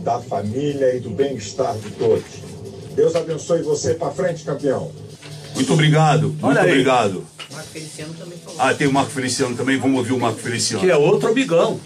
da família e do bem-estar de todos. Deus abençoe você. Para frente, campeão. Muito obrigado, muito obrigado. O Marco Feliciano também falou. Ah, tem o Marco Feliciano também, vamos ouvir o Marco Feliciano. Que é outro amigão,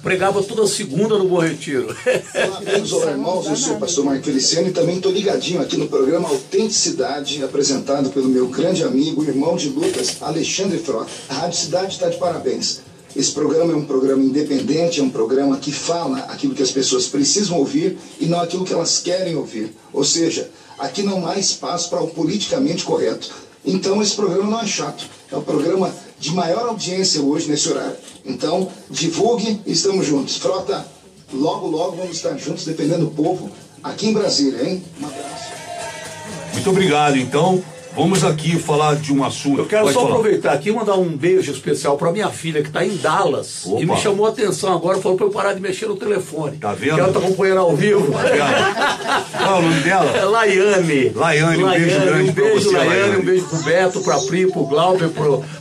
pregava toda segunda no Bom Retiro. Olá, amigos, olá, irmãos, eu sou o pastor Marco Feliciano e também estou ligadinho aqui no programa Autenticidade, apresentado pelo meu grande amigo, irmão de lutas, Alexandre Frota. A Rádio Cidade está de parabéns. Esse programa é um programa independente, é um programa que fala aquilo que as pessoas precisam ouvir e não aquilo que elas querem ouvir. Ou seja, aqui não há espaço para o politicamente correto. Então esse programa não é chato, é o programa de maior audiência hoje nesse horário. Então divulgue e estamos juntos. Frota, logo logo vamos estar juntos defendendo o povo aqui em Brasília, hein? Um abraço. Muito obrigado, então. Vamos aqui falar de um assunto. Eu quero só aproveitar aqui e mandar um beijo especial para minha filha que está em Dallas. Opa. E me chamou a atenção agora, falou para eu parar de mexer no telefone. Tá vendo? Que ela está acompanhando ao vivo. Tá vendo? Qual é o nome dela? É Laiane. Laiane, um beijo grande para você, Laiane. Um beijo pro Beto, pra Pri, pro Glauber,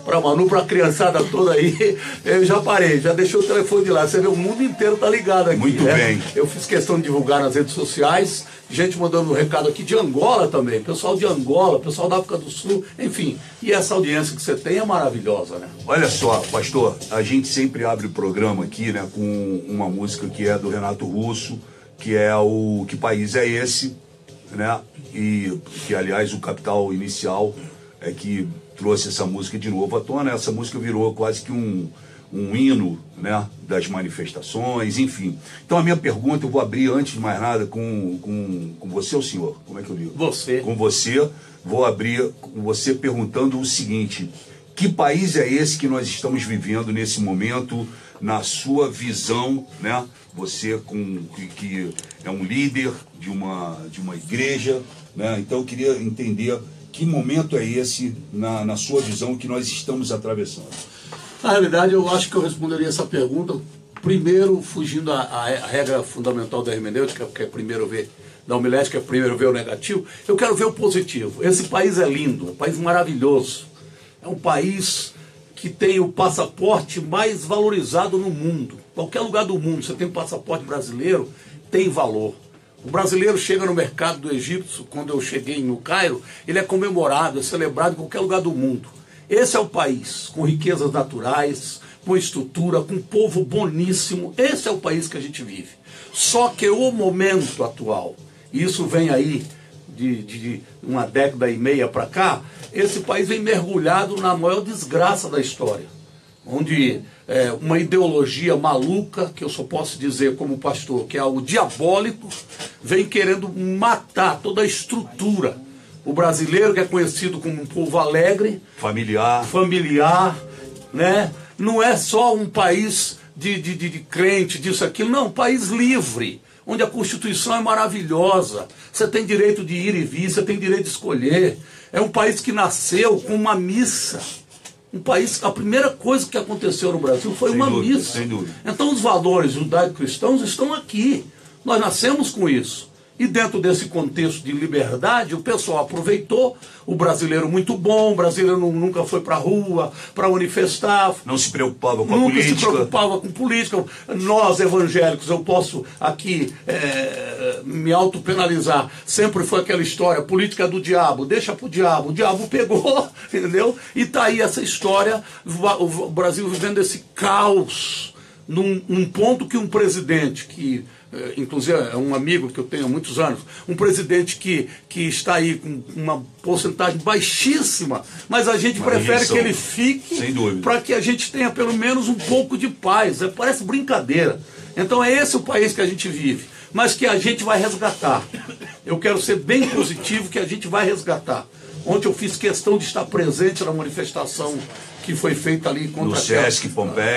pra Manu, pra criançada toda aí. Eu já parei, já deixei o telefone de lá. Você vê, o mundo inteiro tá ligado aqui. Muito bem. Eu fiz questão de divulgar nas redes sociais. Gente mandando um recado aqui de Angola também. Pessoal de Angola, pessoal da África do Sul, enfim. E essa audiência que você tem é maravilhosa, né? Olha só, pastor, a gente sempre abre o programa aqui, né, com uma música que é do Renato Russo, que é o Que País é Esse, né? E que, aliás, o Capital Inicial é que trouxe essa música de novo à tona. Essa música virou quase que um hino, né, das manifestações, enfim. Então a minha pergunta, eu vou abrir antes de mais nada com você, o senhor, como é que eu digo? Você. Com você, vou abrir com você perguntando o seguinte: que país é esse que nós estamos vivendo nesse momento, na sua visão, né? Você que é um líder de uma igreja, né? Então eu queria entender que momento é esse, na sua visão, que nós estamos atravessando. Na realidade, eu acho que eu responderia essa pergunta, primeiro, fugindo à regra fundamental da hermenêutica, que é primeiro ver, da homilética, é primeiro ver o negativo. Eu quero ver o positivo. Esse país é lindo, é um país maravilhoso. É um país que tem o passaporte mais valorizado no mundo. Qualquer lugar do mundo, você tem um passaporte brasileiro, tem valor. O brasileiro chega no mercado do Egito, quando eu cheguei no Cairo, ele é comemorado, é celebrado em qualquer lugar do mundo. Esse é o país, com riquezas naturais, com estrutura, com um povo boníssimo. Esse é o país que a gente vive. Só que o momento atual, e isso vem aí de uma década e meia para cá, esse país vem mergulhado na maior desgraça da história. Onde uma ideologia maluca, que eu só posso dizer como pastor, que é algo diabólico, vem querendo matar toda a estrutura. O brasileiro, que é conhecido como um povo alegre, familiar, né? Não é só um país de crente, disso, aquilo, não, um país livre, onde a Constituição é maravilhosa, você tem direito de ir e vir, você tem direito de escolher. É um país que nasceu com uma missa. Um país, a primeira coisa que aconteceu no Brasil foi uma missa. Sem dúvida. Então os valores judaico-cristãos estão aqui. Nós nascemos com isso. E dentro desse contexto de liberdade, o pessoal aproveitou, o brasileiro muito bom, o brasileiro nunca foi para a rua para manifestar. Não se preocupava com a política. Nunca se preocupava com política. Nós, evangélicos, eu posso aqui me autopenalizar. Sempre foi aquela história, política do diabo, deixa para o diabo pegou, entendeu? E está aí essa história, o Brasil vivendo esse caos, num ponto que um presidente que... inclusive é um amigo que eu tenho há muitos anos, um presidente que está aí com uma porcentagem baixíssima, mas a gente prefere que ele fique para que a gente tenha pelo menos um pouco de paz. Parece brincadeira. Então é esse o país que a gente vive, mas que a gente vai resgatar. Eu quero ser bem positivo, que a gente vai resgatar. Ontem eu fiz questão de estar presente na manifestação que foi feita ali contra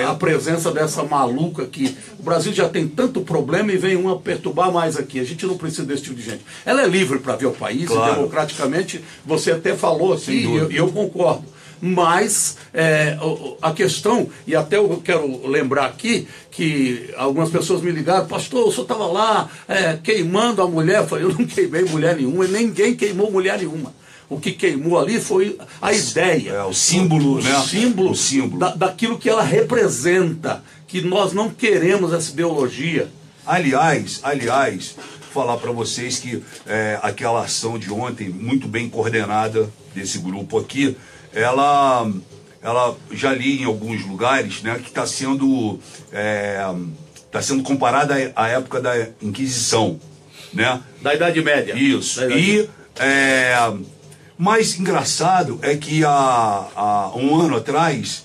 a presença dessa maluca que o Brasil já tem tanto problema e vem uma perturbar mais aqui. A gente não precisa desse tipo de gente. Ela é livre para ver o país, claro. Democraticamente, você até falou aqui, e eu concordo. Mas a questão, e até eu quero lembrar aqui, que algumas pessoas me ligaram, pastor, o senhor estava lá queimando a mulher. Eu falei, eu não queimei mulher nenhuma, ninguém queimou mulher nenhuma. O que queimou ali foi a ideia. O símbolo, né? O símbolo. Daquilo que ela representa. Que nós não queremos essa ideologia. Aliás, falar para vocês que aquela ação de ontem, muito bem coordenada desse grupo aqui, ela já li em alguns lugares, né, que está sendo comparada à época da Inquisição, né? Da Idade Média. Isso. Mais engraçado é que há um ano atrás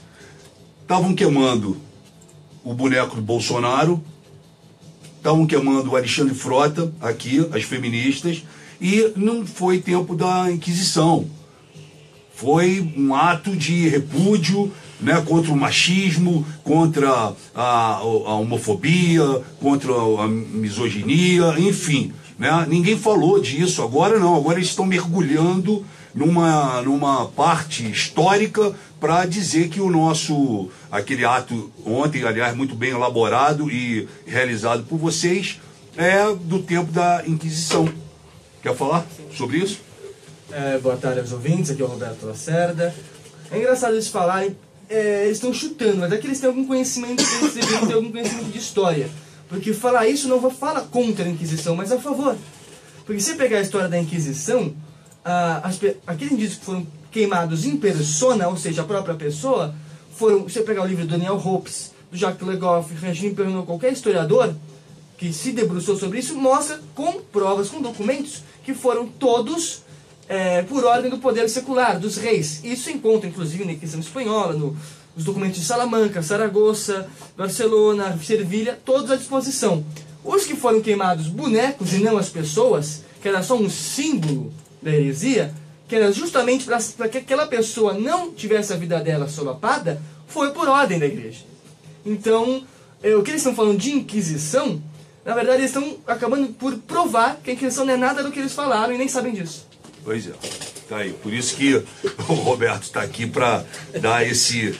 estavam queimando o boneco do Bolsonaro, estavam queimando o Alexandre Frota aqui, as feministas, e não foi tempo da Inquisição. Foi um ato de repúdio, né, contra o machismo, contra a homofobia, contra a misoginia, enfim. Né? Ninguém falou disso, agora não, agora eles estão mergulhando numa parte histórica para dizer que aquele ato ontem, aliás, muito bem elaborado e realizado por vocês, é do tempo da Inquisição. Quer falar sobre isso? Boa tarde aos ouvintes, aqui é o Roberto Lacerda. É engraçado eles falarem, eles estão chutando, mas é que eles têm algum conhecimento, eles deveriam ter algum conhecimento de história. Porque falar isso não fala contra a Inquisição, mas a favor. Porque se pegar a história da Inquisição, aqueles indígenas que foram queimados em persona, ou seja, a própria pessoa, se você pegar o livro do Daniel Hopes, do Jacques Le Goff, Regine Pernod, qualquer historiador que se debruçou sobre isso, mostra com provas, com documentos, que foram todos por ordem do poder secular, dos reis. Isso se encontra, inclusive, na Inquisição Espanhola, nos documentos de Salamanca, Saragoça, Barcelona, Servilha, todos à disposição. Os que foram queimados bonecos e não as pessoas, que era só um símbolo da heresia, que era justamente para que aquela pessoa não tivesse a vida dela solapada, foi por ordem da igreja. Então, o que eles estão falando de Inquisição, na verdade eles estão acabando por provar que a Inquisição não é nada do que eles falaram e nem sabem disso. Pois é, tá aí. Por isso que o Roberto está aqui para dar esse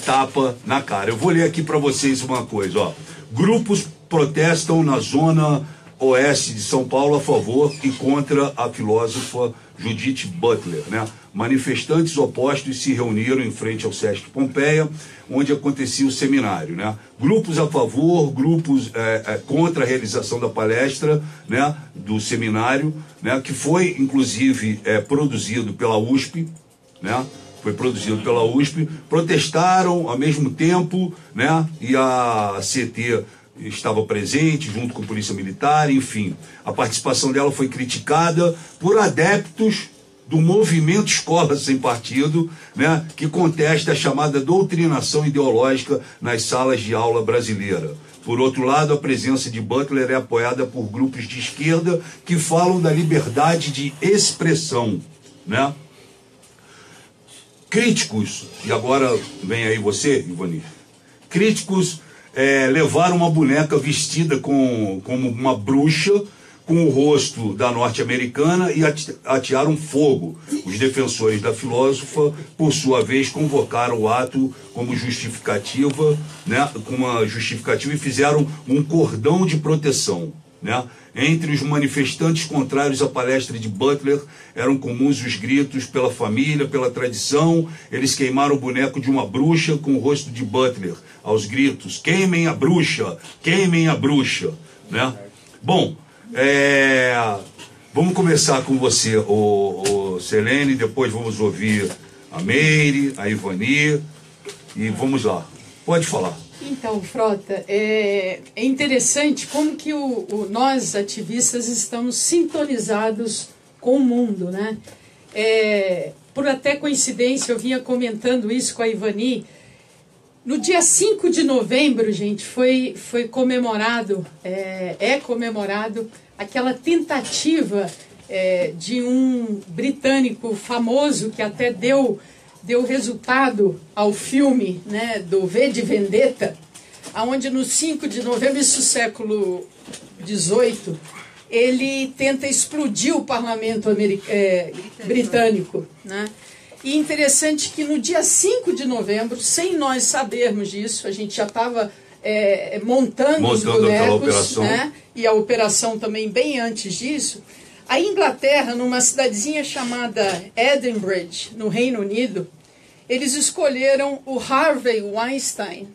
tapa na cara. Eu vou ler aqui para vocês uma coisa, ó. Grupos protestam na zona oeste de São Paulo a favor e contra a filósofa Judith Butler, né? Manifestantes opostos se reuniram em frente ao Sesc Pompeia, onde acontecia o seminário, né? Grupos a favor, grupos contra a realização da palestra, né, do seminário, né, que foi inclusive produzido pela USP, né? Foi produzido pela USP, protestaram ao mesmo tempo, né? E a CT estava presente, junto com a Polícia Militar, enfim. A participação dela foi criticada por adeptos do movimento Escola Sem Partido, né, que contesta a chamada doutrinação ideológica nas salas de aula brasileira. Por outro lado, a presença de Butler é apoiada por grupos de esquerda que falam da liberdade de expressão, né? Críticos, e agora vem aí você, Ivani, críticos levaram uma boneca vestida como uma bruxa, com o rosto da norte-americana, e atearam fogo. Os defensores da filósofa, por sua vez, convocaram o ato como justificativa, né, e fizeram um cordão de proteção, né? Entre os manifestantes contrários à palestra de Butler, eram comuns os gritos pela família, pela tradição. Eles queimaram o boneco de uma bruxa com o rosto de Butler, aos gritos: queimem a bruxa, né? Bom, vamos começar com você, o Selene, depois vamos ouvir a Meire, a Ivani, e vamos lá. Pode falar. Então, Frota, é interessante como que nós, ativistas, estamos sintonizados com o mundo, né? Por até coincidência, eu vinha comentando isso com a Ivani. No dia 5 de novembro, gente, foi comemorado, comemorado aquela tentativa de um britânico famoso que até deu resultado ao filme, né, do V de Vendetta, onde no 5 de novembro, isso século XVIII, ele tenta explodir o parlamento britânico, né? E interessante que no dia 5 de novembro, sem nós sabermos disso, a gente já estava montando os bonecos, né? E a operação também bem antes disso, a Inglaterra, numa cidadezinha chamada Edinburgh, no Reino Unido, eles escolheram o Harvey Weinstein,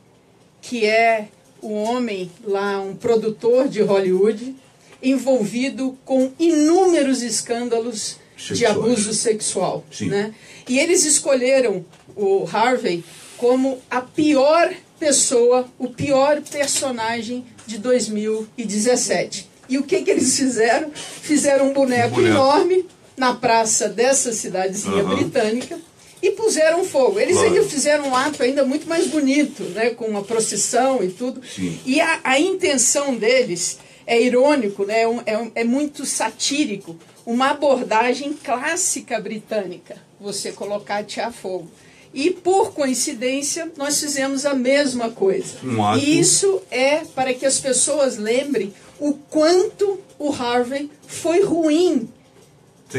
que é o homem lá, um produtor de Hollywood, envolvido com inúmeros escândalos de abuso sexual. Né? E eles escolheram o Harvey como a pior pessoa, o pior personagem de 2017. E o que eles fizeram? Fizeram um boneco enorme na praça dessa cidadezinha britânica e puseram fogo. Eles ainda fizeram um ato ainda muito mais bonito, né, com uma procissão e tudo. Sim. E a intenção deles é irônico, né, é muito satírico, uma abordagem clássica britânica, você colocar atear fogo. E, por coincidência, nós fizemos a mesma coisa. E isso é para que as pessoas lembrem o quanto o Harvey foi ruim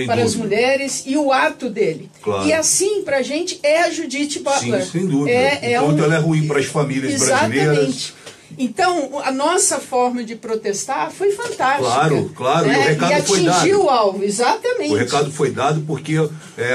para as mulheres e o ato dele. Claro. E assim, para a gente, é a Judith Butler. Sim, sem dúvida. Enquanto ela é ruim para as famílias brasileiras. Então, a nossa forma de protestar foi fantástica. Claro, né? E o recado foi dado. Atingiu o alvo, exatamente. O recado foi dado porque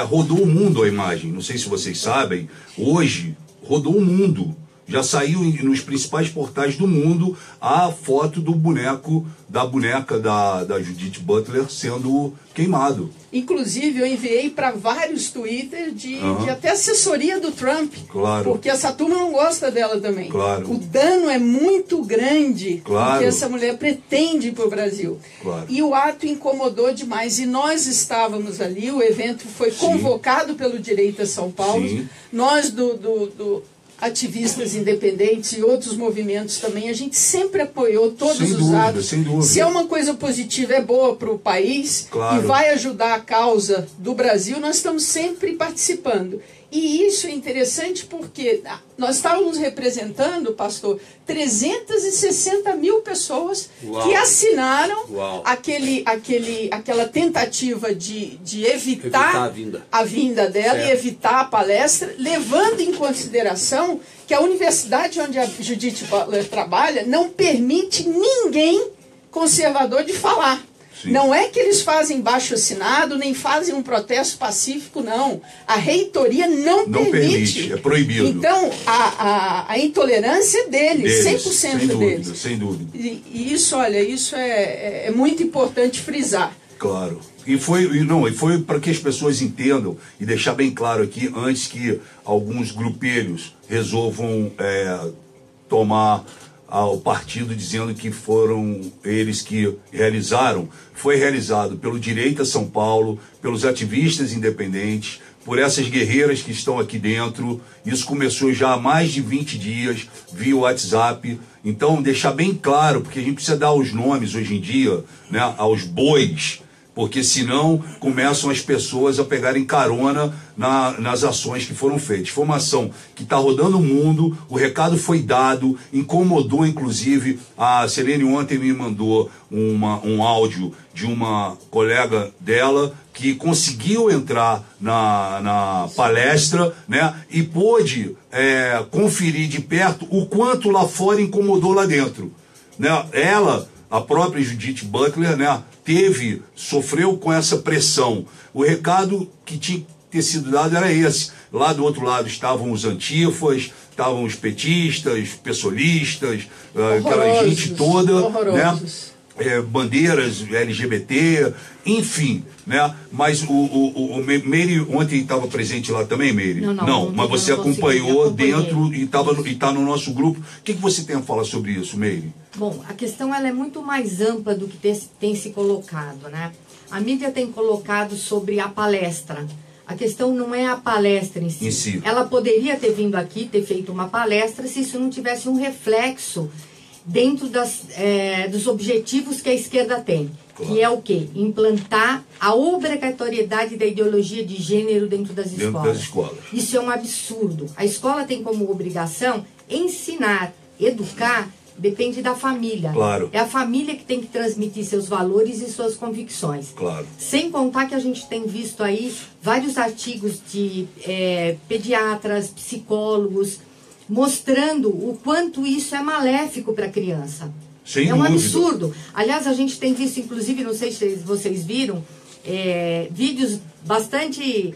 rodou o mundo a imagem. Não sei se vocês sabem, hoje rodou o mundo. Já saiu nos principais portais do mundo a foto do boneco, da boneca da Judith Butler sendo queimado. Inclusive, eu enviei para vários Twitter de até assessoria do Trump. Claro. Porque essa turma não gosta dela também. Claro. O dano é muito grande que essa mulher pretende para o Brasil. Claro. E o ato incomodou demais. E nós estávamos ali, o evento foi convocado pelo Direita São Paulo. Sim. Nós do ativistas independentes e outros movimentos também, a gente sempre apoiou todos os atos. Sem dúvida. Se é uma coisa positiva, é boa para o país e vai ajudar a causa do Brasil, nós estamos sempre participando. E isso é interessante porque nós estávamos representando, pastor, 360 mil pessoas que assinaram aquela tentativa de evitar a vinda dela e evitar a palestra, levando em consideração que a universidade onde a Judith Butler trabalha não permite ninguém conservador de falar. Sim. Não é que eles fazem baixo-assinado, nem fazem um protesto pacífico, não. A reitoria não permite. É proibido. Então, a intolerância é deles, 100% deles. Sem dúvida. E isso, olha, isso é muito importante frisar. Claro. E foi para que as pessoas entendam e deixar bem claro aqui, antes que alguns grupelhos resolvam tomar ao partido dizendo que foram eles que realizaram, foi realizado pelo Direita São Paulo, pelos ativistas independentes, por essas guerreiras que estão aqui dentro. Isso começou já há mais de 20 dias via WhatsApp. Então, deixar bem claro, porque a gente precisa dar os nomes hoje em dia, né, aos bois, porque senão começam as pessoas a pegarem carona nas ações que foram feitas. Informação que está rodando o mundo, o recado foi dado, incomodou inclusive, a Selene ontem me mandou um áudio de uma colega dela que conseguiu entrar na palestra, né, e pôde conferir de perto o quanto lá fora incomodou lá dentro. Né? Ela, a própria Judith Butler, né, sofreu com essa pressão. O recado que tinha que ter sido dado era esse. Lá do outro lado estavam os antifas, estavam os petistas, pessoalistas, aquela gente toda, né? Bandeiras LGBT, enfim, né? Mas o Meire ontem estava presente lá também, Meire? Não, mas você acompanhou dentro e está no nosso grupo. O que você tem a falar sobre isso, Meire? Bom, a questão ela é muito mais ampla do que tem se colocado, né? A mídia tem colocado sobre a palestra. A questão não é a palestra em si. Ela poderia ter vindo aqui, ter feito uma palestra, se isso não tivesse um reflexo dentro dos objetivos que a esquerda tem. Claro. Que é o quê? Implantar a obrigatoriedade da ideologia de gênero dentro das escolas. Isso é um absurdo. A escola tem como obrigação ensinar, educar, depende da família. Claro. É a família que tem que transmitir seus valores e suas convicções. Claro. Sem contar que a gente tem visto aí vários artigos de pediatras, psicólogos, mostrando o quanto isso é maléfico para a criança. Sem é um dúvida. absurdo. Aliás, a gente tem visto, inclusive, não sei se vocês viram, vídeos bastante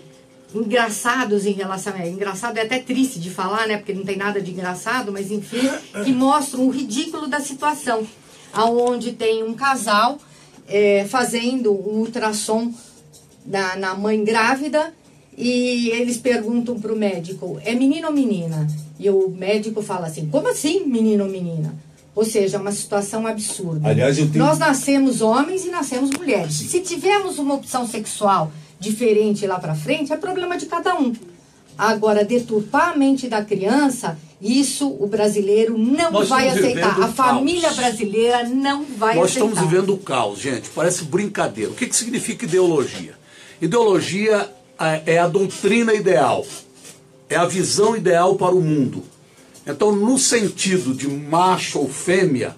engraçados em relação a... Engraçado é até triste de falar, né? Porque não tem nada de engraçado, mas enfim, que mostram o ridículo da situação. Onde tem um casal fazendo um ultrassom na mãe grávida e eles perguntam para o médico, é menino ou menina? E o médico fala assim, como assim menino ou menina? Ou seja, é uma situação absurda. Aliás, Nós nascemos homens e nascemos mulheres. Sim. Se tivermos uma opção sexual diferente lá para frente, é problema de cada um. Agora, deturpar a mente da criança, isso o brasileiro não vai aceitar. A família brasileira não vai aceitar. Nós estamos vivendo o caos, gente. Parece brincadeira. O que significa ideologia? Ideologia é a doutrina ideal. É a visão ideal para o mundo. Então, no sentido de macho ou fêmea,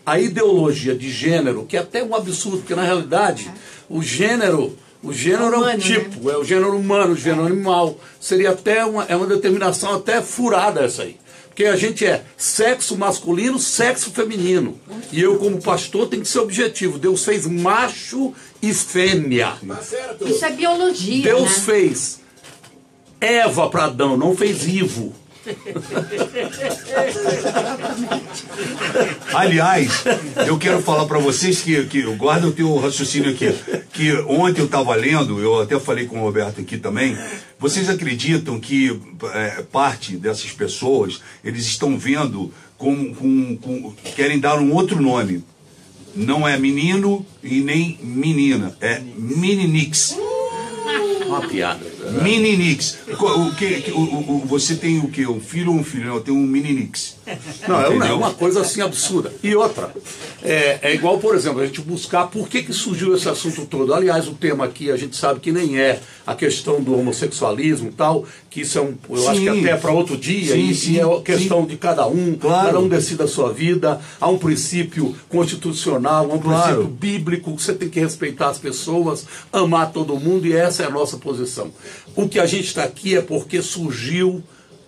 a ideologia de gênero, que é até um absurdo, porque na realidade o gênero humano, é um tipo, né? É o gênero humano, o gênero animal. Seria até uma determinação até furada essa aí. Porque a gente é sexo masculino, sexo feminino. E eu, como pastor, tenho que ser objetivo. Deus fez macho e fêmea. Isso é biologia, Deus fez Eva para Adão, não fez Ivo. Aliás, eu quero falar para vocês que guarda o teu raciocínio aqui, que ontem eu estava lendo, eu até falei com o Roberto aqui também. Vocês acreditam que parte dessas pessoas eles estão vendo querem dar um outro nome? Não é menino e nem menina, é meninix. Uma piada. Meninix. Você tem o quê? Um filho ou um filho? Eu tenho um meninix. Não, é uma coisa assim absurda. E outra, é igual, por exemplo, a gente buscar por que surgiu esse assunto todo. Aliás, o tema aqui a gente sabe que nem é a questão do homossexualismo e tal, que isso eu acho que até é para outro dia, e é questão de cada um, cada um decide a sua vida, há um princípio constitucional, há um princípio bíblico, que você tem que respeitar as pessoas, amar todo mundo, e essa é a nossa posição. O que a gente está aqui é porque surgiu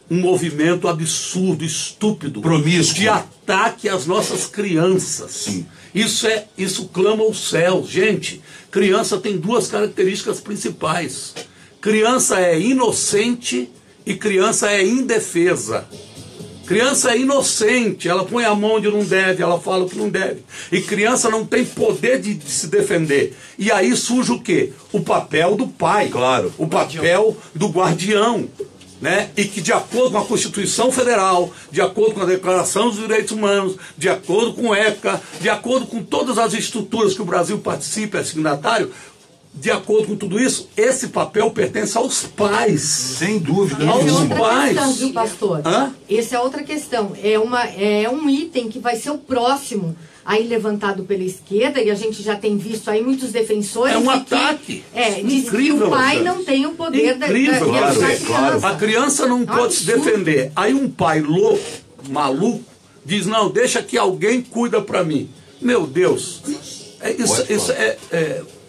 um movimento absurdo, estúpido, promíscuo, de ataque às nossas crianças. Sim. Isso clama aos céus. Gente, criança tem duas características principais. Criança é inocente e criança é indefesa. Criança é inocente, ela põe a mão onde não deve, ela fala o que não deve. E criança não tem poder de se defender. E aí surge o quê? O papel do pai. Claro. O papel do guardião. Né? E que, de acordo com a Constituição Federal, de acordo com a Declaração dos Direitos Humanos, de acordo com o ECA, de acordo com todas as estruturas que o Brasil participa, é signatário, de acordo com tudo isso, esse papel pertence aos pais. Sem dúvida. Essa é aos outra pais. questão, viu, pastor? Hã? Essa é outra questão. É um item que vai ser o próximo aí levantado pela esquerda, e a gente já tem visto aí muitos defensores. É um ataque. Diz que o pai não tem o poder da criança. A criança não pode se defender. Aí um pai louco, maluco, diz, não, deixa que alguém cuida pra mim. Meu Deus.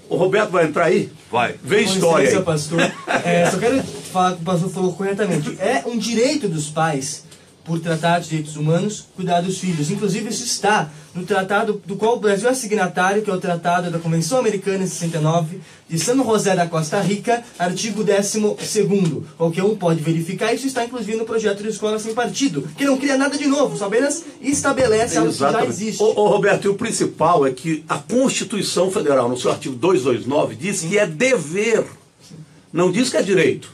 O Roberto vai entrar aí? Vai. Vem história aí. Pastor. Só quero falar que o pastor falou corretamente. É um direito dos pais, por tratar de direitos humanos, cuidar dos filhos. Inclusive, isso está no tratado do qual o Brasil é signatário, que é o Tratado da Convenção Americana de 69, de San José da Costa Rica, artigo 12º. Qualquer um pode verificar, isso está inclusive no projeto de escola sem partido, que não cria nada de novo, só apenas estabelece algo que já existe. Roberto, e o principal é que a Constituição Federal, no seu artigo 229, diz que é dever, não diz que é direito,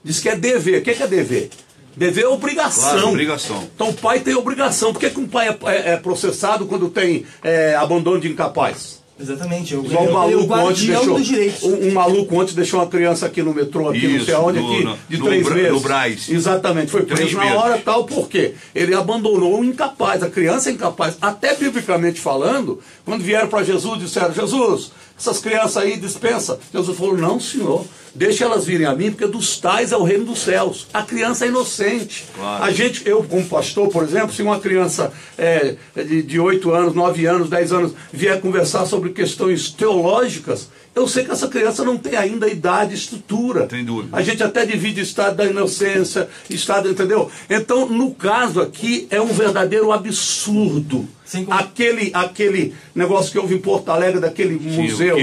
diz que é dever. O que é dever? Dever é obrigação. Claro, obrigação. Então o pai tem obrigação. Por que um pai é processado quando tem abandono de incapaz? Exatamente. Igual um maluco ontem deixou, um maluco ontem deixou uma criança aqui no metrô, aqui não sei aonde, de 3 meses. No Brás. Exatamente. Foi preso na hora tal, por quê? Ele abandonou um incapaz. A criança é incapaz. Até biblicamente falando, quando vieram para Jesus, disseram, Jesus, essas crianças aí dispensa. Jesus falou, não, senhor. Deixa elas virem a mim, porque dos tais é o reino dos céus. A criança é inocente. Claro. Eu como pastor, por exemplo, se uma criança de 8 anos, 9 anos, 10 anos vier conversar sobre sobre questões teológicas, eu sei que essa criança não tem ainda idade e estrutura. Tem dúvida. A gente até divide estado da inocência, estado, entendeu? Então, no caso aqui, é um verdadeiro absurdo. Aquele negócio que houve em Porto Alegre, daquele museu,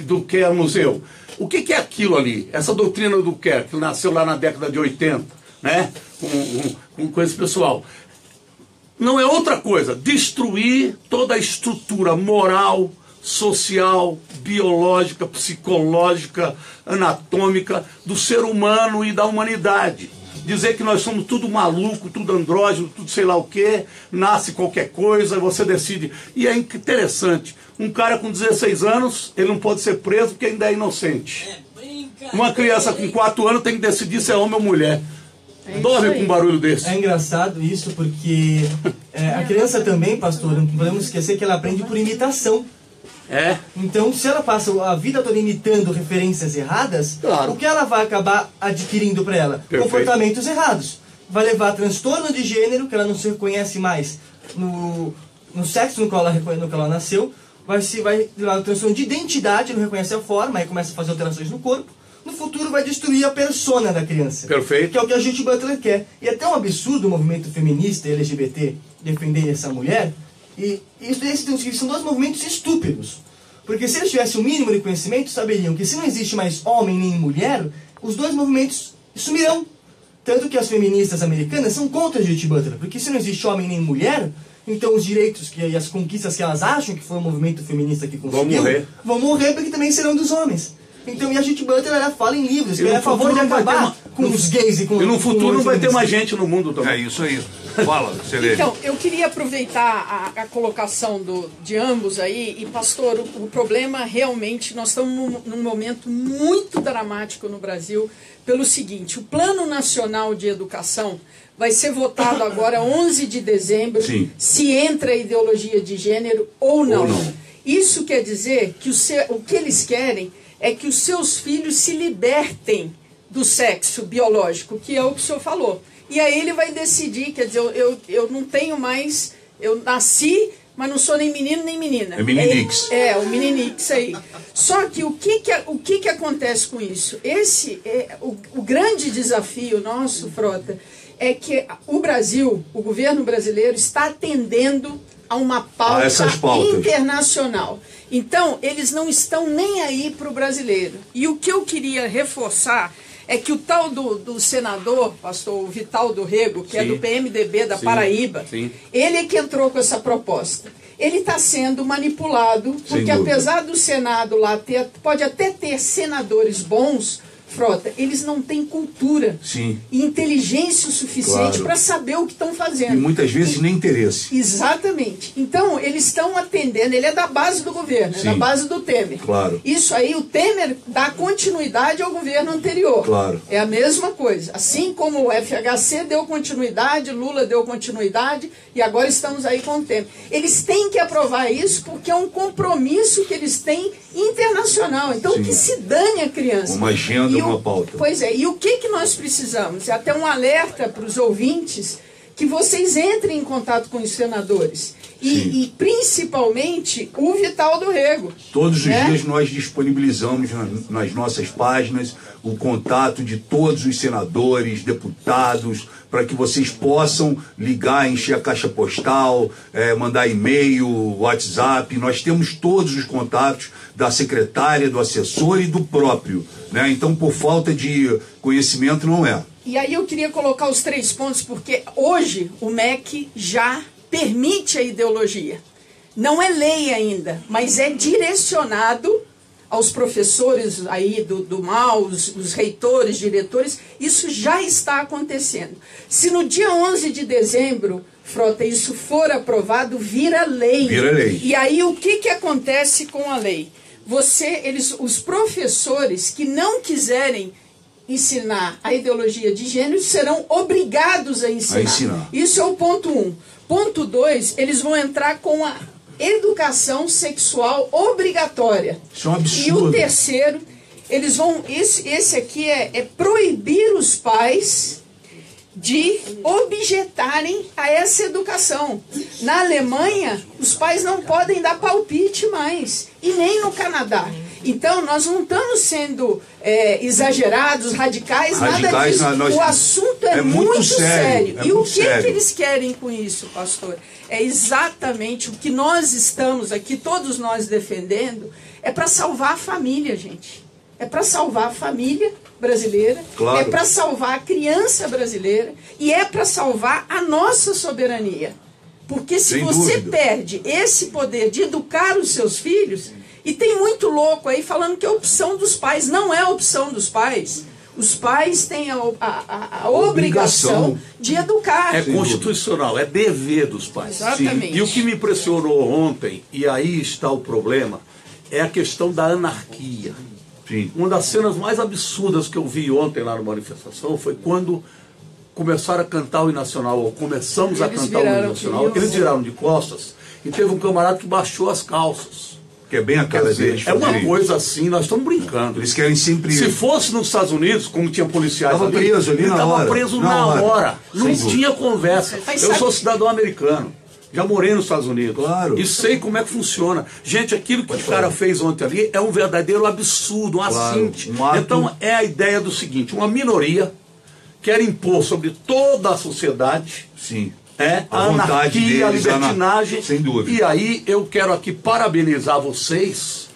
do Care Museu. O que é aquilo ali? Essa doutrina do Care, que nasceu lá na década de 80, né? Com esse pessoal. Não é outra coisa, destruir toda a estrutura moral, social, biológica, psicológica, anatômica do ser humano e da humanidade. Dizer que nós somos tudo maluco, tudo andrógeno, tudo sei lá o quê, nasce qualquer coisa, você decide. E é interessante, um cara com 16 anos, ele não pode ser preso porque ainda é inocente. Uma criança com 4 anos tem que decidir se é homem ou mulher. Dorme com um barulho desse. É engraçado isso porque a criança também, pastor, não podemos esquecer que ela aprende por imitação. Então, se ela passa a vida toda imitando referências erradas, claro, o que ela vai acabar adquirindo para ela? Perfeito. Comportamentos errados. Vai levar a transtorno de gênero, que ela não se reconhece mais no sexo no qual ela nasceu. Vai levar a transtorno de identidade, não reconhece a forma, aí começa a fazer alterações no corpo. No futuro vai destruir a persona da criança. Perfeito. Que é o que a Judith Butler quer. E é tão absurdo o movimento feminista e LGBT defender essa mulher. E esses são dois movimentos estúpidos. Porque se eles tivessem o mínimo de conhecimento, saberiam que se não existe mais homem nem mulher, os dois movimentos sumirão. Tanto que as feministas americanas são contra a Judith Butler. Porque se não existe homem nem mulher, então os direitos e as conquistas que elas acham que foi o movimento feminista que conseguiu vão morrer porque também serão dos homens. Então, e a Judith Butler, ela fala em livros que é a favor de acabar com os gays e com... E no futuro não vai ter mais gente no mundo também. É isso aí. Fala, Celeste. Então, eu queria aproveitar a colocação de ambos aí. E, pastor, o problema realmente, nós estamos num momento muito dramático no Brasil, pelo seguinte: o Plano Nacional de Educação vai ser votado agora 11 de dezembro, sim, se entra a ideologia de gênero ou não. Isso quer dizer que o que eles querem é que os seus filhos se libertem do sexo biológico, que é o que o senhor falou. E aí ele vai decidir, quer dizer, eu não tenho mais, eu nasci, mas não sou nem menino nem menina. É meninix. O meninix aí. Só que o que acontece com isso? Esse é o grande desafio nosso, Frota, é que o Brasil, o governo brasileiro, está atendendo a uma pauta internacional. Então, eles não estão nem aí para o brasileiro. E o que eu queria reforçar é que o tal do senador, pastor Vital do Rego, que é do PMDB da Paraíba, ele é que entrou com essa proposta. Ele está sendo manipulado, porque apesar do Senado lá pode até ter senadores bons, Frota, eles não têm cultura e inteligência o suficiente para saber o que estão fazendo. E muitas vezes nem interesse. Exatamente. Então, eles estão atendendo, ele é da base do governo, é da base do Temer. Claro. Isso aí, o Temer dá continuidade ao governo anterior. Claro. É a mesma coisa. Assim como o FHC deu continuidade, Lula deu continuidade, e agora estamos aí com o Temer. Eles têm que aprovar isso porque é um compromisso que eles têm internacional. Então, que se dane a criança. Uma agenda, uma pauta. Pois é, e o que nós precisamos? É até um alerta para os ouvintes que vocês entrem em contato com os senadores. E principalmente o Vital do Rego. Todos os dias nós disponibilizamos nas nossas páginas o contato de todos os senadores, deputados, para que vocês possam ligar, encher a caixa postal, mandar e-mail, WhatsApp. Nós temos todos os contatos da secretária, do assessor e do próprio. Então, por falta de conhecimento, não é. E aí eu queria colocar os 3 pontos, porque hoje o MEC já permite a ideologia. Não é lei ainda, mas é direcionado aos professores aí do MAU, os reitores, diretores. Isso já está acontecendo. Se no dia 11 de dezembro, Frota, isso for aprovado, vira lei. Vira lei. E aí o que acontece com a lei? Os professores que não quiserem ensinar a ideologia de gênero serão obrigados a ensinar. Isso é o ponto 1. Ponto 2, eles vão entrar com a educação sexual obrigatória. Isso é um absurdo. E o terceiro, eles vão... Esse aqui é proibir os pais de objetarem a essa educação. Na Alemanha, os pais não podem dar palpite mais, e nem no Canadá. Então, nós não estamos sendo exagerados, radicais, nada disso. O assunto é muito sério. E o que eles querem com isso, pastor? É exatamente o que nós estamos aqui, todos nós defendendo, é para salvar a família, gente. É para salvar a família brasileira, é para salvar a criança brasileira e é para salvar a nossa soberania. Porque se você perde esse poder de educar os seus filhos, e tem muito louco aí falando que é opção dos pais, não é opção dos pais. Os pais têm a obrigação de educar. É constitucional, é dever dos pais. Exatamente. E o que me impressionou ontem, e aí está o problema, é a questão da anarquia. Sim. Uma das cenas mais absurdas que eu vi ontem lá na manifestação foi quando começaram a cantar o hino nacional, ou começamos a cantar o hino nacional, eles viraram de costas e teve um camarada que baixou as calças. Que é bem a cara deles. É uma coisa assim, nós estamos brincando. Eles querem sempre... Se fosse nos Estados Unidos, como tinha policiais ali, preso ali ele estava preso na hora. Não tinha conversa. Eu sou cidadão americano. Já morei nos Estados Unidos. Claro. E sei como é que funciona. Gente, aquilo que o cara fez ontem ali é um verdadeiro absurdo, um assinte. Então é a ideia do seguinte, uma minoria quer impor sobre toda a sociedade... Sim. A anarquia, a libertinagem. Sem dúvida. E aí eu quero aqui parabenizar vocês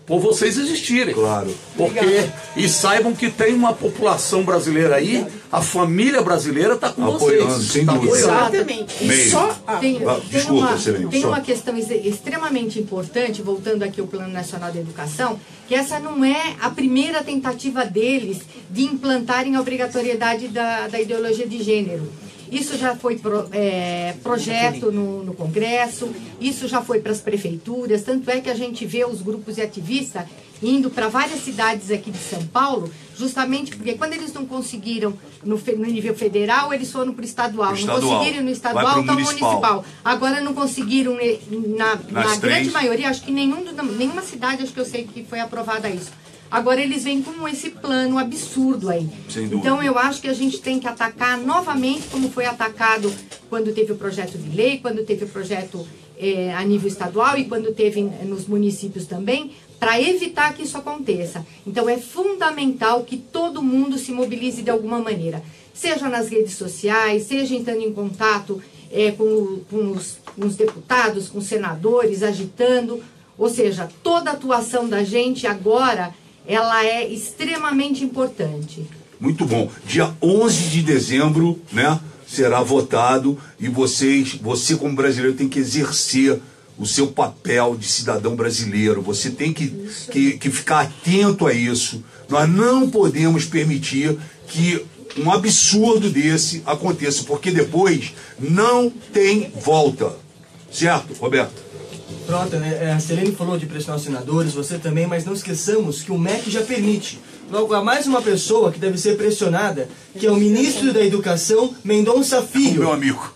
por vocês existirem. Claro. Porque, e saibam que tem uma população brasileira aí, a família brasileira está com apoiando, vocês. Sem dúvida. Exatamente. Tem uma questão extremamente importante, voltando aqui ao Plano Nacional de Educação, que essa não é a primeira tentativa deles de implantarem a obrigatoriedade da ideologia de gênero. Isso já foi projeto no Congresso, isso já foi para as prefeituras, tanto é que a gente vê os grupos de ativistas indo para várias cidades aqui de São Paulo, justamente porque quando eles não conseguiram no nível federal, eles foram para o estadual. Não conseguiram no estadual, está municipal. Agora não conseguiram na grande maioria, acho que nenhuma cidade, acho que eu sei que foi aprovada isso. Agora eles vêm com esse plano absurdo aí. Então eu acho que a gente tem que atacar novamente, como foi atacado quando teve o projeto de lei, quando teve o projeto a nível estadual e quando teve nos municípios também, para evitar que isso aconteça. Então é fundamental que todo mundo se mobilize de alguma maneira. Seja nas redes sociais, seja entrando em contato com os deputados, com os senadores, agitando. Ou seja, toda a atuação da gente agora... ela é extremamente importante. Muito bom. Dia 11 de dezembro, né, será votado e você como brasileiro tem que exercer o seu papel de cidadão brasileiro. Você tem que ficar atento a isso. Nós não podemos permitir que um absurdo desse aconteça, porque depois não tem volta. Certo, Roberto? Pronto, né? A Selene falou de pressionar os senadores, você também, mas não esqueçamos que o MEC já permite. Logo, há mais uma pessoa que deve ser pressionada, que é o ministro da Educação, Mendonça Filho. O meu amigo.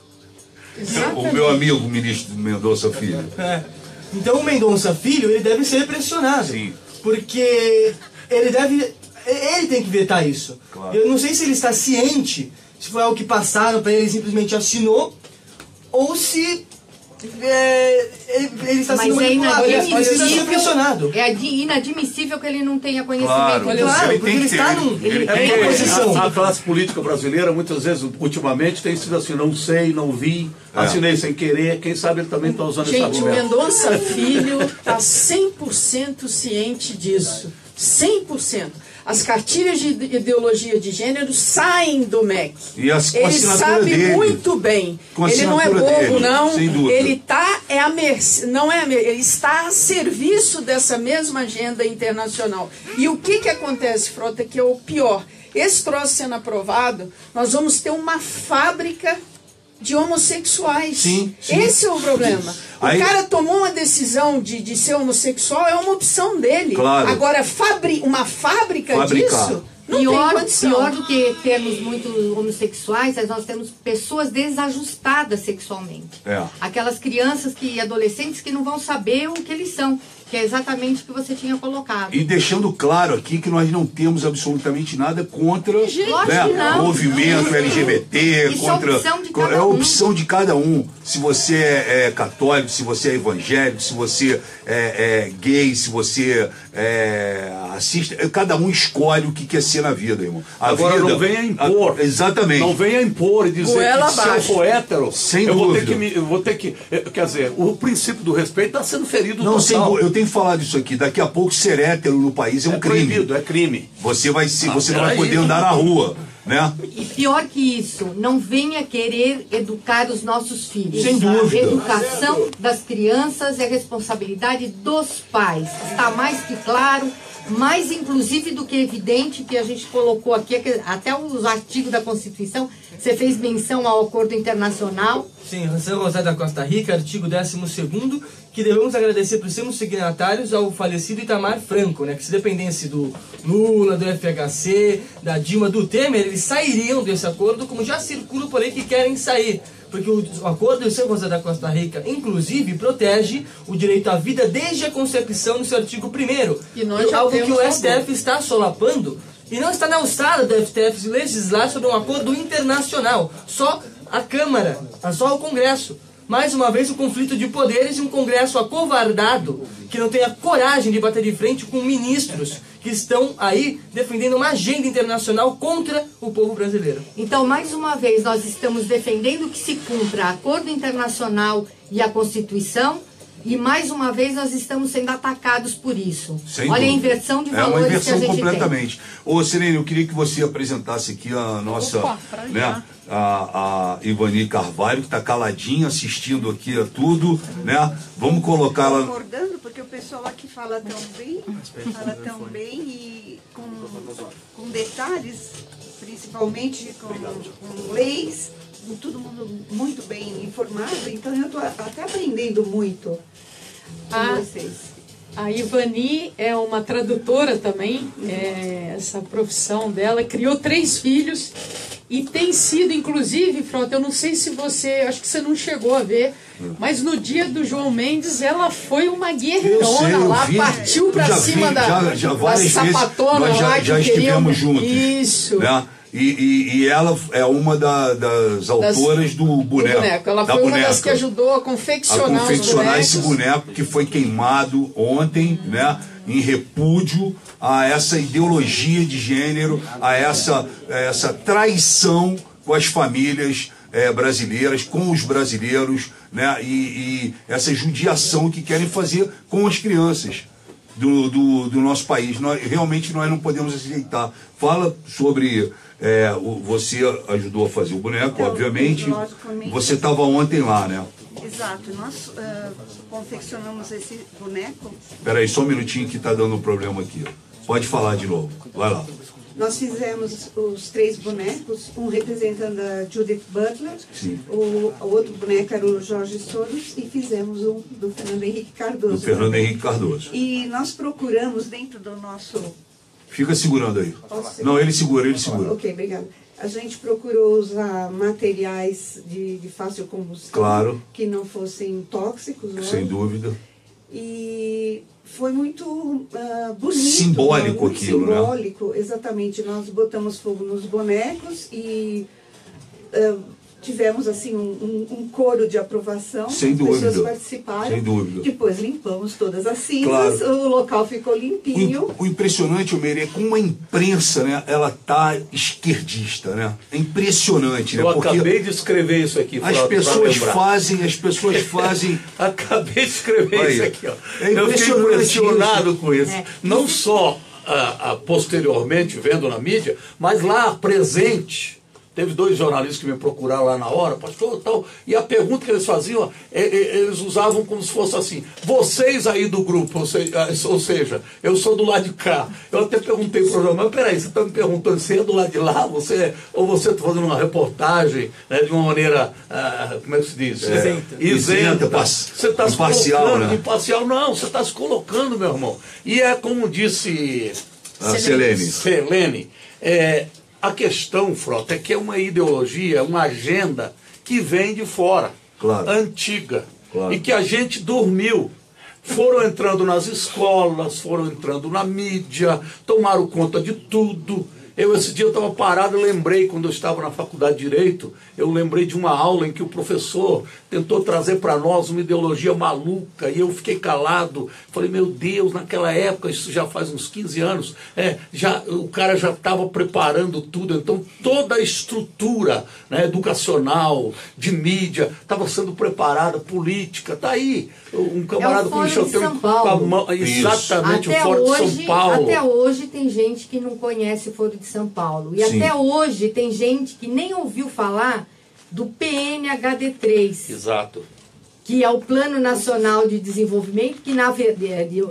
O meu amigo, o ministro Mendonça Filho. Então, o Mendonça Filho, ele deve ser pressionado. Sim. Porque ele tem que vetar isso. Claro. Eu não sei se ele está ciente, se foi algo que passaram para ele, simplesmente assinou, ou se... ele está sendo inadmissível. É inadmissível que ele não tenha conhecimento. Claro, porque ele está em posição. A classe política brasileira, muitas vezes, ultimamente, tem sido assim: não sei, não vi, assinei sem querer. Quem sabe ele também está usando esse argumento. Gente, o Mendonça Filho está 100% ciente disso. 100%. As cartilhas de ideologia de gênero saem do MEC. E ele sabe muito bem. Ele não é bobo, não. Ele está ele está a serviço dessa mesma agenda internacional. E o que acontece, Frota, que é o pior? Esse troço sendo aprovado, nós vamos ter uma fábrica de homossexuais. Sim. Esse é o problema. O cara tomou uma decisão de ser homossexual, é uma opção dele. Claro. Agora, uma fábrica disso... Não pior do que termos muitos homossexuais, nós temos pessoas desajustadas sexualmente. Aquelas crianças e adolescentes que não vão saber o que eles são. que é exatamente o que você tinha colocado. E deixando claro aqui que nós não temos absolutamente nada contra, não, movimento LGBT, isso contra. É a opção de cada um. Se você é católico, se você é evangélico, se você é gay, se você assiste, cada um escolhe o que quer ser na vida, irmão. Agora não venha impor. Exatamente. Não venha impor e dizer que se eu for hétero, sem dúvida. Eu vou ter que. Quer dizer, o princípio do respeito está sendo ferido não, total. Eu tenho que falar disso aqui. Daqui a pouco ser hétero no país é um crime. Proibido, é crime. Você não vai poder andar na rua. Né? E pior que isso, não venha querer educar os nossos filhos. Sem dúvida. A educação das crianças é responsabilidade dos pais. Está mais que claro, mais inclusive do que evidente, que a gente colocou aqui, até os artigos da Constituição, você fez menção ao acordo internacional. Sim, São José da Costa Rica, artigo 12º, que devemos agradecer por sermos signatários ao falecido Itamar Franco, né? Que se dependesse do Lula, do FHC, da Dilma, do Temer, eles sairiam desse acordo, como já circula por aí que querem sair. Porque o acordo de São José da Costa Rica, inclusive, protege o direito à vida desde a concepção no seu artigo 1º. E nós já algo que o STF acordo. está solapando e não está na alçada do STF legislar sobre um acordo internacional. Só a Câmara, só o Congresso. Mais uma vez o conflito de poderes e um Congresso acovardado que não tem a coragem de bater de frente com ministros que estão aí defendendo uma agenda internacional contra o povo brasileiro. Então, mais uma vez, nós estamos defendendo que se cumpra acordo internacional e a Constituição, e mais uma vez nós estamos sendo atacados por isso. Sem Olha dúvida. a inversão de valores uma inversão que a gente completamente. Ô, Sirene, eu queria que você apresentasse aqui a nossa, né, a Ivani Carvalho, que está caladinha, assistindo aqui a tudo, né? Vamos colocá-la... Concordando, porque o pessoal aqui fala tão bem e com detalhes, principalmente com leis, todo mundo muito bem informado, então eu estou até aprendendo muito com vocês. A Ivani é uma tradutora também, essa profissão dela, criou 3 filhos e tem sido, inclusive, Frota, eu não sei se você, acho que você não chegou a ver, mas no dia do João Mendes ela foi uma guerreirona lá, partiu pra cima da sapatona lá, já estivemos juntos. Isso. Né? E ela é uma das autoras do boneco. Ela foi uma das que ajudou a confeccionar esse boneco que foi queimado ontem, né, em repúdio a essa ideologia de gênero, a essa traição com as famílias brasileiras, com os brasileiros, né, e essa judiação que querem fazer com as crianças do nosso país. Realmente nós não podemos aceitar. Fala sobre... você ajudou a fazer o boneco, então, obviamente. Você estava ontem lá, né? Exato. Nós confeccionamos esse boneco. Espera aí, só um minutinho que está dando um problema aqui. Pode falar de novo. Vai lá. Nós fizemos os 3 bonecos, um representando a Judith Butler, o outro boneco era o Jorge Soros, e fizemos um do Fernando Henrique Cardoso. Do Fernando Henrique Cardoso. E nós procuramos dentro do nosso... Fica segurando aí. Não, ele segura. Ok, obrigada. A gente procurou usar materiais de fácil combustão, claro, que não fossem tóxicos. Sem dúvida. E foi muito bonito. Simbólico muito aquilo, simbólico, né? Exatamente. Nós botamos fogo nos bonecos e tivemos assim um coro de aprovação. Sem dúvida. As pessoas participaram. Sem dúvida. Depois limpamos todas as cinzas, claro. O local ficou limpinho. O impressionante, Almeida, é como a imprensa, né, ela tá esquerdista, né? É impressionante, né? Eu acabei de escrever isso aqui. As pessoas fazem. Acabei de escrever isso aqui, ó. Eu fiquei impressionado com isso. Não só posteriormente vendo na mídia, mas lá presente. Teve 2 jornalistas que me procuraram lá na hora, pastor, tal, e a pergunta que eles faziam, eles usavam como se fosse assim: vocês aí do grupo, ou seja, eu sou do lado de cá. Eu até perguntei para o jornal, mas peraí, você está me perguntando se é do lado de lá, ou você está fazendo uma reportagem, né, de uma maneira, como é que se diz? Isenta. Você está se colocando, né? Imparcial, não, você está se colocando, meu irmão. E é como disse Selene, a questão, Frota, é que é uma ideologia, uma agenda que vem de fora, claro, antiga, claro, e que a gente dormiu. foram entrando nas escolas, foram entrando na mídia, tomaram conta de tudo. Esse dia eu estava parado e lembrei, quando eu estava na faculdade de Direito, eu lembrei de uma aula em que o professor tentou trazer para nós uma ideologia maluca, e eu fiquei calado. Falei, meu Deus, naquela época, isso já faz uns 15 anos, o cara já estava preparando tudo, então toda a estrutura, né, educacional, de mídia, estava sendo preparada, política, está aí. Um camarada com o São Paulo. Exatamente, até o Fórum hoje, de São Paulo. Até hoje tem gente que não conhece o Foro de São Paulo. E Sim. até hoje tem gente que nem ouviu falar do PNHD3. Exato. Que é o Plano Nacional de Desenvolvimento, que na verdade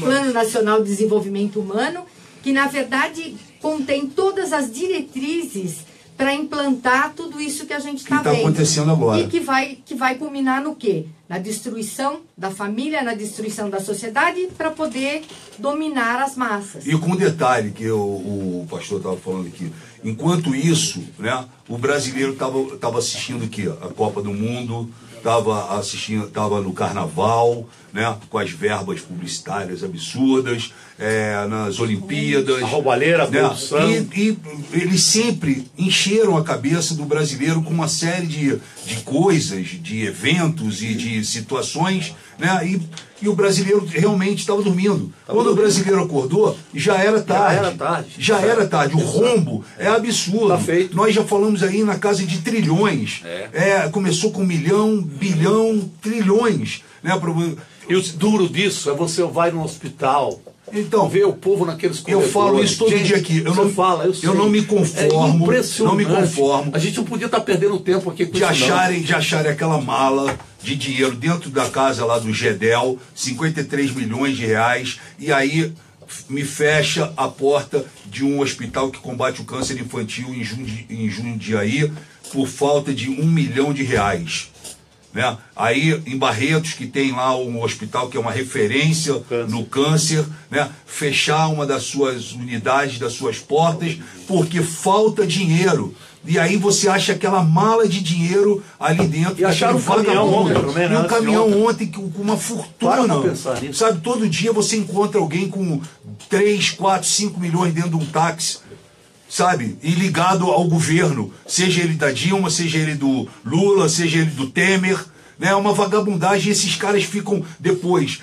Plano Nacional de Desenvolvimento Humano, que na verdade contém todas as diretrizes para implantar tudo isso que a gente está vendo. Que está acontecendo agora. E que vai culminar no quê? Na destruição da família, na destruição da sociedade, para poder dominar as massas. E com um detalhe que o pastor estava falando aqui. Enquanto isso, né, o brasileiro estava assistindo aqui, a Copa do Mundo, estava no Carnaval, né, com as verbas publicitárias absurdas, nas Olimpíadas. A roubalheira, a corrupção. E eles sempre encheram a cabeça do brasileiro com uma série de coisas, de eventos e de situações, né, e o brasileiro realmente estava dormindo. Quando o brasileiro acordou, já era tarde. Já era tarde. O rombo é absurdo. Tá feito. Nós já falamos aí na casa de trilhões. Começou com 1 milhão, bilhão, trilhões. Né? E o duro disso é você vai no hospital, então, ver o povo naqueles corredores. Eu falo isso todo dia aqui. Eu não me conformo. Não me conformo. A gente não podia estar perdendo tempo aqui com de acharem aquela mala de dinheiro dentro da casa lá do Gedel, 53 milhões de reais, e aí fecha a porta de um hospital que combate o câncer infantil em Jundiaí por falta de 1 milhão de reais. Né? Aí em Barretos, que tem lá um hospital que é uma referência no câncer, né? Fechar uma das suas unidades, das suas portas, porque falta dinheiro. E aí você acha aquela mala de dinheiro ali dentro. E acharam um caminhão ontem também, né? E um caminhão ontem com uma fortuna. Para pensar nisso. Sabe, todo dia você encontra alguém com 3, 4, 5 milhões dentro de um táxi, sabe? E ligado ao governo, seja ele da Dilma, seja ele do Lula, seja ele do Temer, né? É uma vagabundagem. E esses caras ficam depois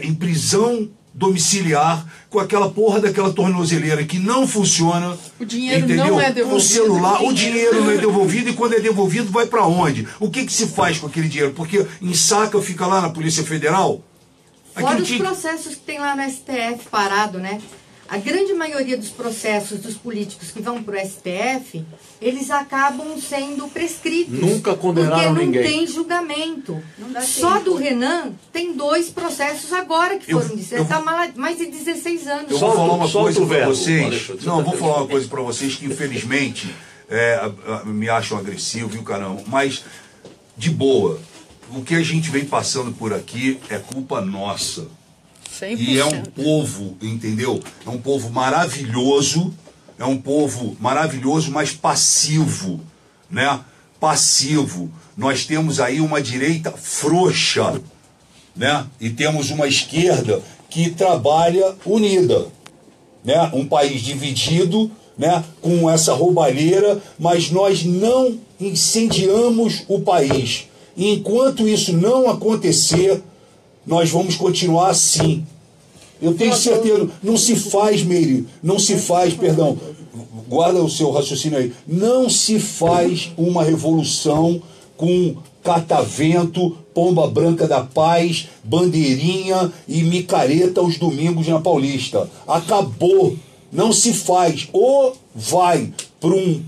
em prisão domiciliar com aquela porra daquela tornozeleira que não funciona. O dinheiro entendeu? não é devolvido. O celular, o dinheiro não é devolvido, e quando é devolvido vai para onde? O que se faz com aquele dinheiro? Porque ensaca, fica lá na Polícia Federal. Fora os processos que tem lá no STF parado, né? A grande maioria dos processos dos políticos que vão para o STF, eles acabam sendo prescritos. Nunca condenaram ninguém. Porque não tem julgamento. Só do Renan tem 2 processos agora que foram disso. Ele está mais de 16 anos. Eu vou falar uma coisa para vocês. Não, vou falar uma coisa para vocês que infelizmente me acham agressivo, viu, caramba? Mas, de boa, o que a gente vem passando por aqui é culpa nossa. 100%. E é um povo, entendeu? É um povo maravilhoso, mas passivo, né? Passivo. Nós temos aí uma direita frouxa, né? E temos uma esquerda que trabalha unida, né? Um país dividido, né? Com essa roubalheira, mas nós não incendiamos o país. E enquanto isso não acontecer, nós vamos continuar assim. Eu tenho certeza, não se faz, Meire, perdão, guarda o seu raciocínio aí, não se faz uma revolução com catavento, pomba branca da paz, bandeirinha e micareta aos domingos na Paulista. Acabou, não se faz. Ou vai para um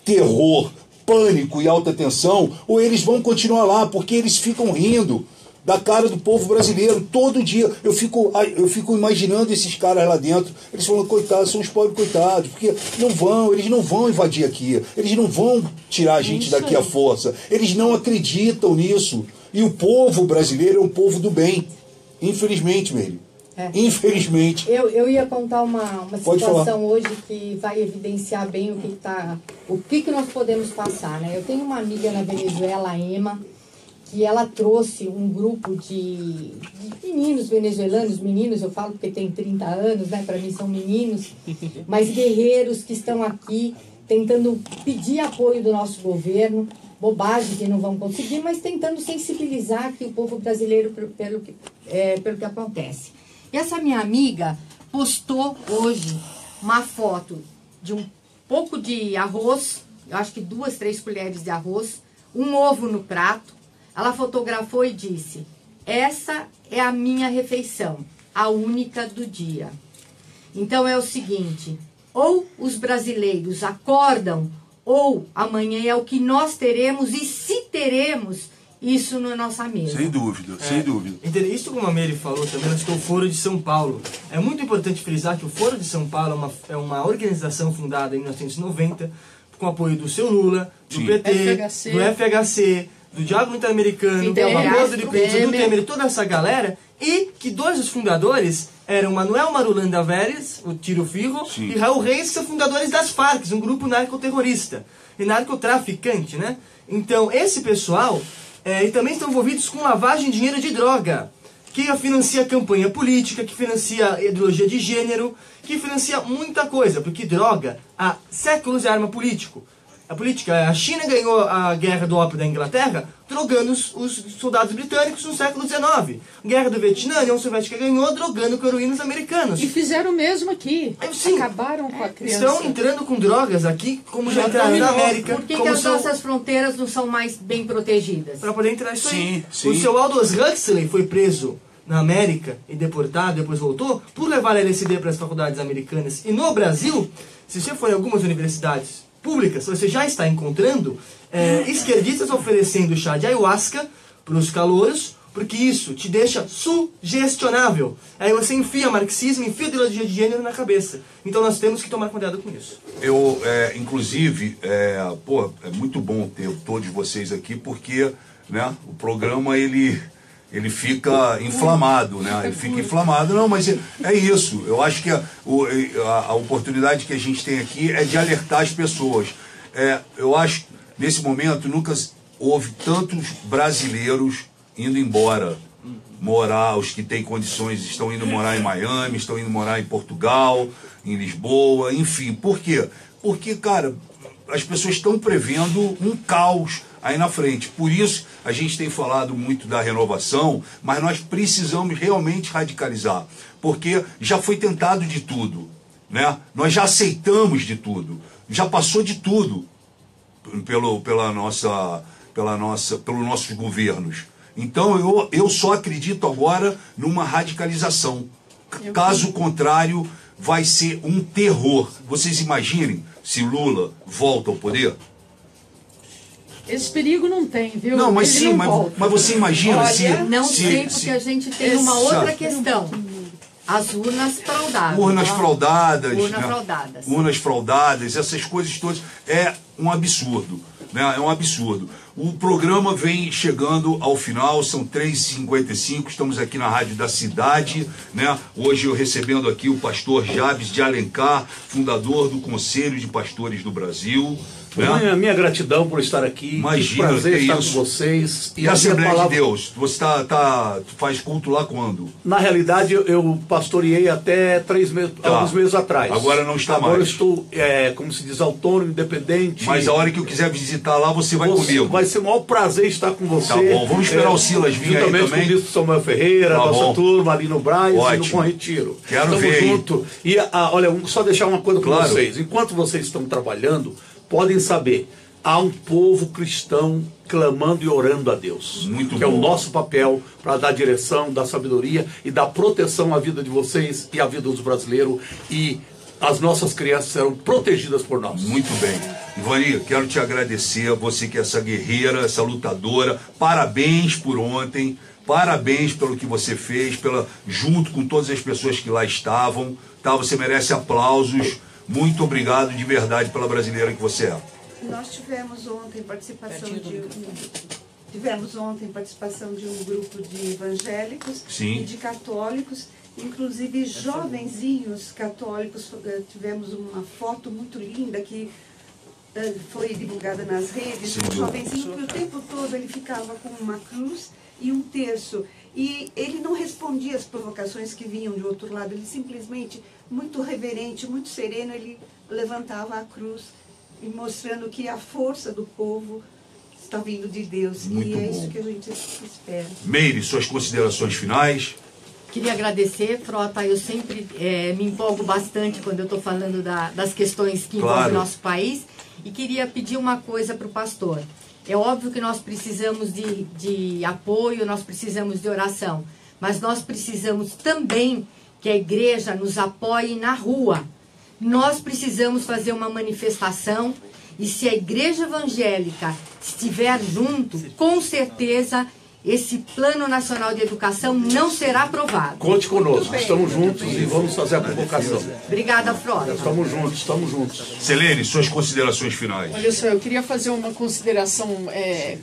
terror, pânico e alta tensão, ou eles vão continuar lá, porque eles ficam rindo da cara do povo brasileiro. Todo dia eu fico imaginando esses caras lá dentro, eles falam, coitados, são os pobres coitados, porque eles não vão invadir aqui, eles não vão tirar a gente daqui à força, eles não acreditam nisso. E o povo brasileiro é um povo do bem, infelizmente, Meire. Infelizmente. Eu ia contar uma situação hoje que vai evidenciar bem o que nós podemos passar, né? Eu tenho uma amiga na Venezuela, a Emma, que ela trouxe um grupo de meninos venezuelanos, meninos eu falo porque tem 30 anos, né? Para mim são meninos, mas guerreiros que estão aqui tentando pedir apoio do nosso governo, bobagem que não vão conseguir, mas tentando sensibilizar aqui o povo brasileiro pelo que acontece. E essa minha amiga postou hoje uma foto de um pouco de arroz, eu acho que 2, 3 colheres de arroz, um ovo no prato. Ela fotografou e disse: essa é a minha refeição, a única do dia. Então é o seguinte, ou os brasileiros acordam, ou amanhã é o que nós teremos, e se teremos isso na nossa mesa. Sem dúvida, sem dúvida. Isso, como a Mary falou também, acho que é o Foro de São Paulo. É muito importante frisar que o Foro de São Paulo é uma organização fundada em 1990, com apoio do seu Lula, do PT, FHC. do FHC, do Diálogo Interamericano, do Acordo de Pizza, do Temer, toda essa galera, e que 2 dos fundadores eram Manuel Marulanda Vélez, o Tiro Firro, e Raul Reis, que são fundadores das Farc, um grupo narcoterrorista e narcotraficante, né? Então, esse pessoal e também estão envolvidos com lavagem de dinheiro de droga, que financia campanha política, que financia ideologia de gênero, que financia muita coisa, porque droga há séculos é arma política. A China ganhou a guerra do ópio da Inglaterra drogando os soldados britânicos no século XIX. Guerra do Vietnã, a União Soviética ganhou drogando heroínas americanos. E fizeram o mesmo aqui. Sim. Acabaram com a criança. Estão entrando com drogas aqui, como já entraram na América. Por que as nossas fronteiras não são mais bem protegidas? Para poder entrar isso aí. Sim. O seu Aldous Huxley foi preso na América e deportado, depois voltou, por levar LSD para as faculdades americanas. E no Brasil, se você for em algumas universidades públicas, você já está encontrando esquerdistas oferecendo chá de ayahuasca para os calouros, porque isso te deixa sugestionável. Aí você enfia marxismo, enfia ideologia de gênero na cabeça. Então nós temos que tomar cuidado com isso. Eu, inclusive, é muito bom ter todos vocês aqui, porque, né, o programa ele fica inflamado, né? Ele fica inflamado. Não, mas é isso. Eu acho que a oportunidade que a gente tem aqui é de alertar as pessoas. Eu acho que nesse momento nunca houve tantos brasileiros indo embora morar, os que têm condições estão indo morar em Miami, estão indo morar em Portugal, em Lisboa, enfim. Por quê? Porque, cara, as pessoas estão prevendo um caos aí na frente. Por isso, a gente tem falado muito da renovação, mas nós precisamos realmente radicalizar, porque já foi tentado de tudo, né? Nós já aceitamos de tudo, já passou de tudo pelos nossos governos. Então, eu só acredito agora numa radicalização. Caso contrário, vai ser um terror. Vocês imaginem se Lula volta ao poder? Esse perigo não tem, viu? Não, mas sim, mas você imagina se... Não sei, porque a gente tem uma outra questão. As urnas fraudadas. Urnas fraudadas. Urnas fraudadas, essas coisas todas. É um absurdo. Né? É um absurdo. O programa vem chegando ao final, são 3h55, estamos aqui na Rádio da Cidade, né? Hoje eu recebendo aqui o pastor Jabes de Alencar, fundador do Conselho de Pastores do Brasil. Né? Minha gratidão por estar aqui. Imagina, prazer estar com vocês. E a Assembleia de Deus? Você faz culto lá quando? Na realidade, eu pastoreei até alguns meses atrás. Agora não está mais. Agora eu estou, como se diz, autônomo, independente. Mas a hora que eu quiser visitar lá, você vai comigo. Vai ser o maior prazer estar com você. Tá bom, vamos esperar o Silas vir aí também. Com o bispo Samuel Ferreira, tá nossa turma ali no Braz e no Bom Retiro. Quero ver junto. E olha, só deixar uma coisa para vocês. Enquanto vocês estão trabalhando, podem saber, há um povo cristão clamando e orando a Deus. Muito que bom. É o nosso papel para dar direção, dar sabedoria e dar proteção à vida de vocês e à vida dos brasileiros. E as nossas crianças serão protegidas por nós. Muito bem. Ivani, quero te agradecer, você que é essa guerreira, essa lutadora. Parabéns por ontem. Parabéns pelo que você fez, junto com todas as pessoas que lá estavam. Tá? Você merece aplausos. Muito obrigado de verdade pela brasileira que você é. Nós tivemos ontem participação de um grupo de evangélicos e de católicos, inclusive jovenzinhos católicos. Tivemos uma foto muito linda que foi divulgada nas redes, um jovenzinho que o tempo todo ele ficava com uma cruz e um terço. E ele não respondia às provocações que vinham de outro lado, ele simplesmente, muito reverente, muito sereno, ele levantava a cruz, e mostrando que a força do povo está vindo de Deus. Muito bom. Isso que a gente espera. Meire, suas considerações finais? Queria agradecer, Frota, eu sempre me empolgo bastante quando eu estou falando das questões que envolvem o nosso país, e queria pedir uma coisa para o pastor. É óbvio que nós precisamos de apoio, nós precisamos de oração, mas nós precisamos também que a igreja nos apoie na rua. Nós precisamos fazer uma manifestação, e se a igreja evangélica estiver junto, com certeza esse Plano Nacional de Educação não será aprovado. Conte conosco, estamos juntos e vamos fazer a convocação. Obrigada, Frota. Estamos juntos, estamos juntos. Selene, suas considerações finais. Olha só, eu queria fazer uma consideração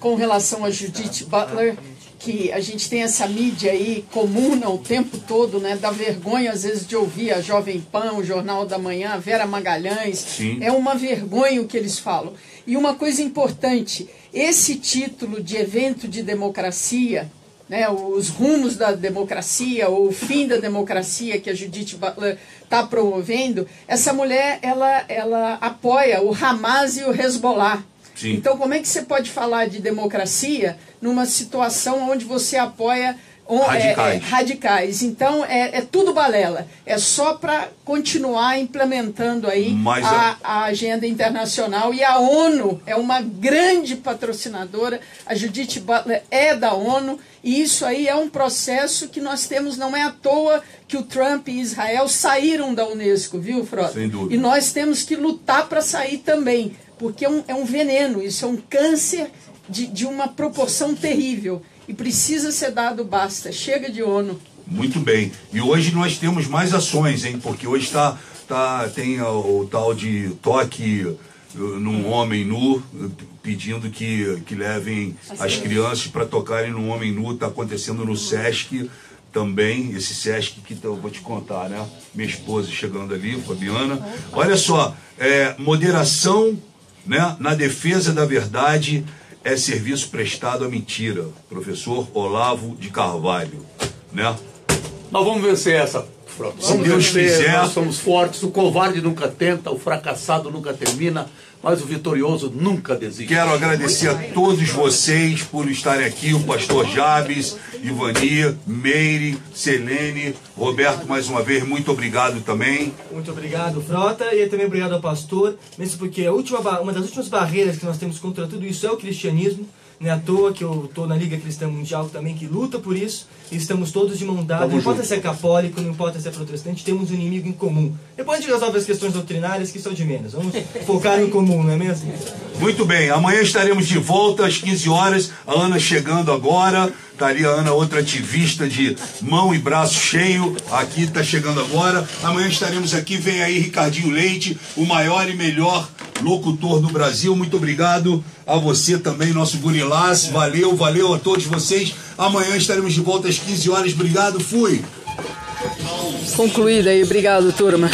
com relação a Judith Butler, que a gente tem essa mídia aí comuna o tempo todo, né? Dá vergonha às vezes de ouvir a Jovem Pan, o Jornal da Manhã, a Vera Magalhães. Sim. É uma vergonha o que eles falam. E uma coisa importante, esse título de evento de democracia, né, os rumos da democracia, ou o fim da democracia que a Judith Butler está promovendo, essa mulher, ela apoia o Hamas e o Hezbollah. Sim. Então, como é que você pode falar de democracia numa situação onde você apoia radicais? Então, é tudo balela. É só para continuar implementando aí a agenda internacional. E a ONU é uma grande patrocinadora. A Judith Butler é da ONU. E isso aí é um processo que nós temos, não é à toa que o Trump e Israel saíram da Unesco, viu, Frota? Sem dúvida. E nós temos que lutar para sair também. Porque é um veneno, isso é um câncer de uma proporção terrível. E precisa ser dado basta. Chega de ONU. Muito bem. E hoje nós temos mais ações, hein? Porque hoje tem o tal de toque num homem nu, pedindo que levem as crianças para tocarem num homem nu. Está acontecendo no Sesc também, esse Sesc que eu vou te contar, né? Minha esposa chegando ali, Fabiana. Olha só, moderação, né, na defesa da verdade é serviço prestado à mentira. Professor Olavo de Carvalho, né? Nós vamos vencer essa, Frota. Se Deus quiser. Nós somos fortes, o covarde nunca tenta, o fracassado nunca termina, mas o vitorioso nunca desiste. Quero agradecer a todos vocês por estarem aqui, o pastor Jabes, Ivani, Meire, Selene, Roberto, mais uma vez, muito obrigado também. Muito obrigado, Frota, e também obrigado ao pastor, mesmo porque uma das últimas barreiras que nós temos contra tudo isso é o cristianismo. Não é à toa que eu estou na Liga Cristã Mundial também, que luta por isso, e estamos todos de mão dada. Não importa se é católico, não importa se é protestante, temos um inimigo em comum. Depois a gente resolve as questões doutrinárias, que são de menos. Vamos focar no comum, não é mesmo? Muito bem, amanhã estaremos de volta às 15 horas, a Ana chegando agora. Está ali a Ana, outra ativista de mão e braço cheio, aqui está chegando agora. Amanhã estaremos aqui, vem aí Ricardinho Leite, o maior e melhor locutor do Brasil. Muito obrigado a você também, nosso Burilás. Valeu, valeu a todos vocês. Amanhã estaremos de volta às 15 horas. Obrigado, fui. Concluída aí, obrigado, turma.